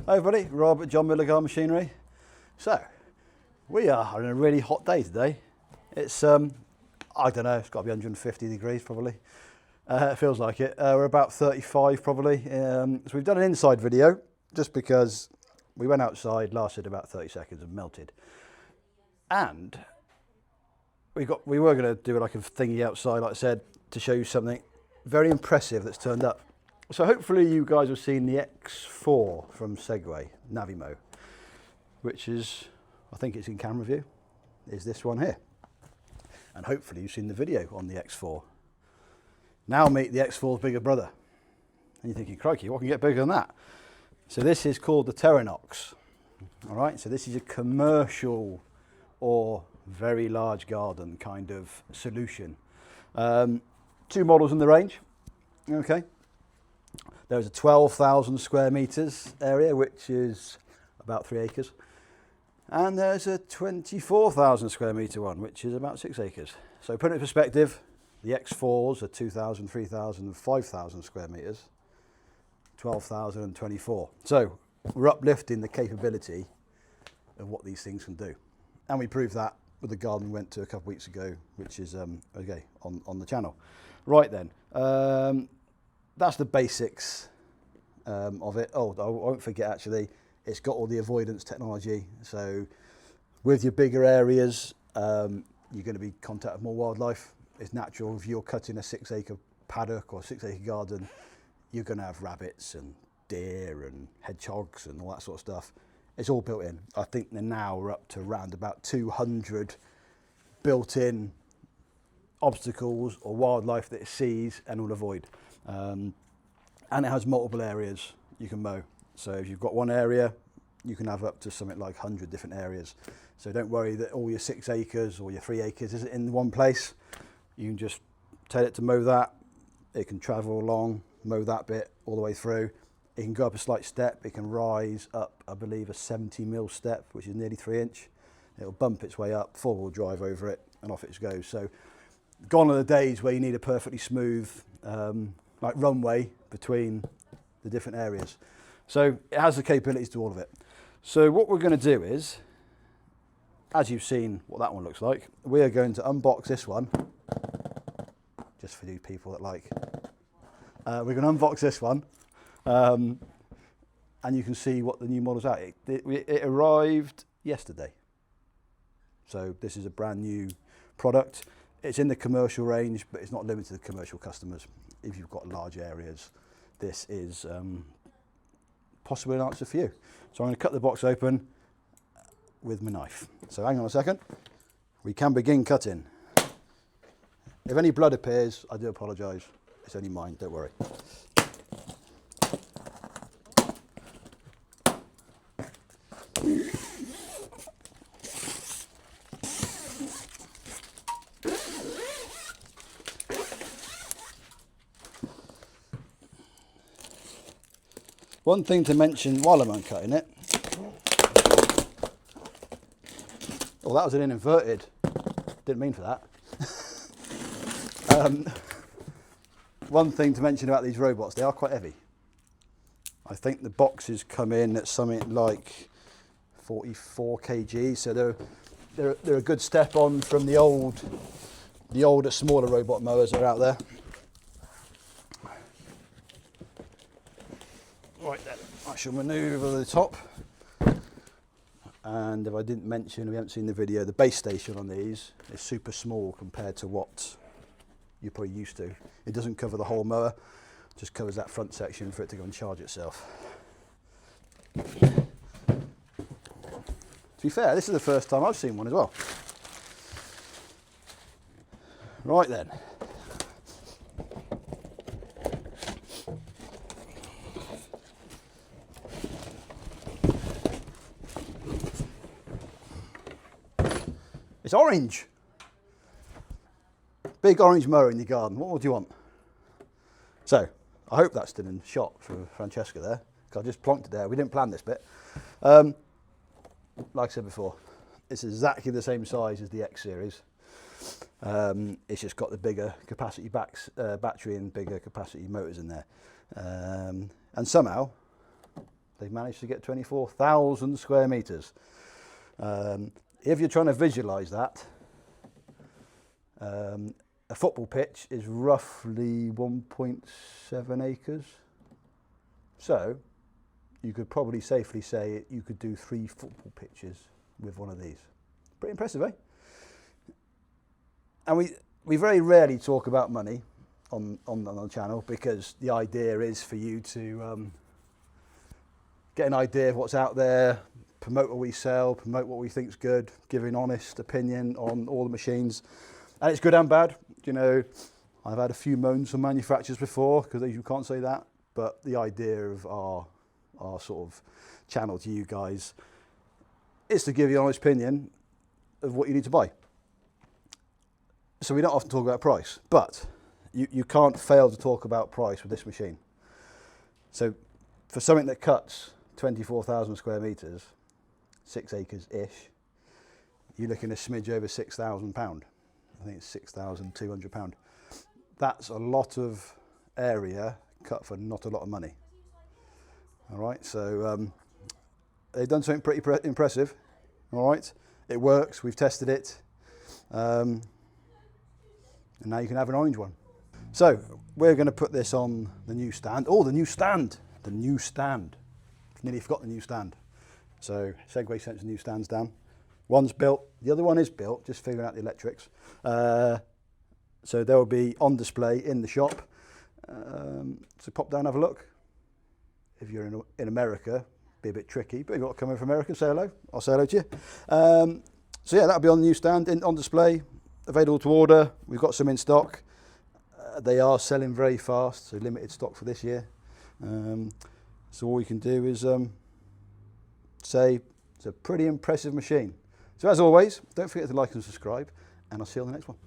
Hi everybody, Rob at John Miller Garden Machinery. So, we are on a really hot day today. It's, I don't know, it's got to be 150 degrees probably. It feels like it. We're about 35 probably. So we've done an inside video just because we went outside, lasted about 30 seconds and melted. And we were going to do like a thingy outside, like I said, to show you something very impressive that's turned up. So hopefully you guys have seen the X4 from SEGWAY, Navimow, which is, I think it's in camera view, is this one here. And hopefully you've seen the video on the X4. Now meet the X4's bigger brother. And you're thinking, crikey, what can get bigger than that? So this is called the Terranox. All right, so this is a commercial or very large garden kind of solution. 2 models in the range, okay. There's a 12,000 square meters area, which is about 3 acres. And there's a 24,000 square meter one, which is about 6 acres. So put it in perspective, the X4s are 2,000, 3,000, 5,000 square meters, 12,000 and 24. So we're uplifting the capability of what these things can do. And we proved that with the garden we went to a couple of weeks ago, which is, okay, on the channel. Right then. That's the basics of it. Oh, I won't forget actually, it's got all the avoidance technology. So with your bigger areas, you're going to be in contact with more wildlife. It's natural if you're cutting a 6 acre paddock or 6 acre garden, you're going to have rabbits and deer and hedgehogs and all that sort of stuff. It's all built in. I think now we're up to around about 200 built-in obstacles or wildlife that it sees and will avoid. And it has multiple areas you can mow. So if you've got one area, you can have up to something like 100 different areas. So don't worry that all your 6 acres or your 3 acres is in one place. You can just tell it to mow that. It can travel along, mow that bit all the way through. It can go up a slight step. It can rise up, I believe, a 70mm step, which is nearly 3 inch. It'll bump its way up, 4-wheel drive over it, and off it goes. So gone are the days where you need a perfectly smooth like runway between the different areas. So it has the capabilities to all of it. So what we're going to do is, as you've seen what that one looks like, we are going to unbox this one, just for you people that like. We're going to unbox this one, and you can see what the new model's at. It arrived yesterday. So this is a brand new product. It's in the commercial range, but it's not limited to commercial customers. If you've got large areas, this is possibly an answer for you. So I'm going to cut the box open with my knife. So hang on a second. We can begin cutting. If any blood appears, I do apologise. It's only mine, don't worry. One thing to mention while I'm uncutting it. Oh, that was an inverted. Didn't mean for that. One thing to mention about these robots, they are quite heavy. I think the boxes come in at something like 44 kg, so they're a good step on from the older smaller robot mowers that are out there. Right then, I shall manoeuvre the top. And if I didn't mention, we haven't seen the video, the base station on these is super small compared to what you're probably used to. It doesn't cover the whole mower, just covers that front section for it to go and charge itself. To be fair, this is the first time I've seen one as well. Right then. It's orange. Big orange mower in your garden. What more do you want? So, I hope that's still in shot for Francesca there, because I just plonked it there. We didn't plan this bit. Like I said before, it's exactly the same size as the X series. It's just got the bigger capacity battery and bigger capacity motors in there. And somehow, They've managed to get 24,000 square metres. If you're trying to visualise that, a football pitch is roughly 1.7 acres. So you could probably safely say you could do 3 football pitches with one of these. Pretty impressive, eh? And we very rarely talk about money on the channel, because the idea is for you to get an idea of what's out there, promote what we sell, promote what we think's good, give an honest opinion on all the machines. And it's good and bad. You know, I've had a few moans from manufacturers before, because you can't say that, but the idea of our sort of channel to you guys is to give you an honest opinion of what you need to buy. So we don't often talk about price, but you can't fail to talk about price with this machine. So for something that cuts 24,000 square metres, 6 acres-ish, you're looking at a smidge over £6,000. I think it's £6,200. That's a lot of area cut for not a lot of money. All right, so they've done something pretty impressive. All right, it works, we've tested it, and now you can have an orange one. So we're going to put this on the new stand. Oh, the new stand, the new stand. Nearly forgot the new stand. So SEGWAY sent some new stands down. One's built, the other one is built, just figuring out the electrics. So they'll be on display in the shop. So pop down, have a look. If you're in America, be a bit tricky, but if you've got to come in from America, say hello. I'll say hello to you. So yeah, that'll be on the new stand, on display, available to order. We've got some in stock. They are selling very fast, so limited stock for this year. So all we can do is say it's a pretty impressive machine. So as always, don't forget to like and subscribe, and I'll see you on the next one.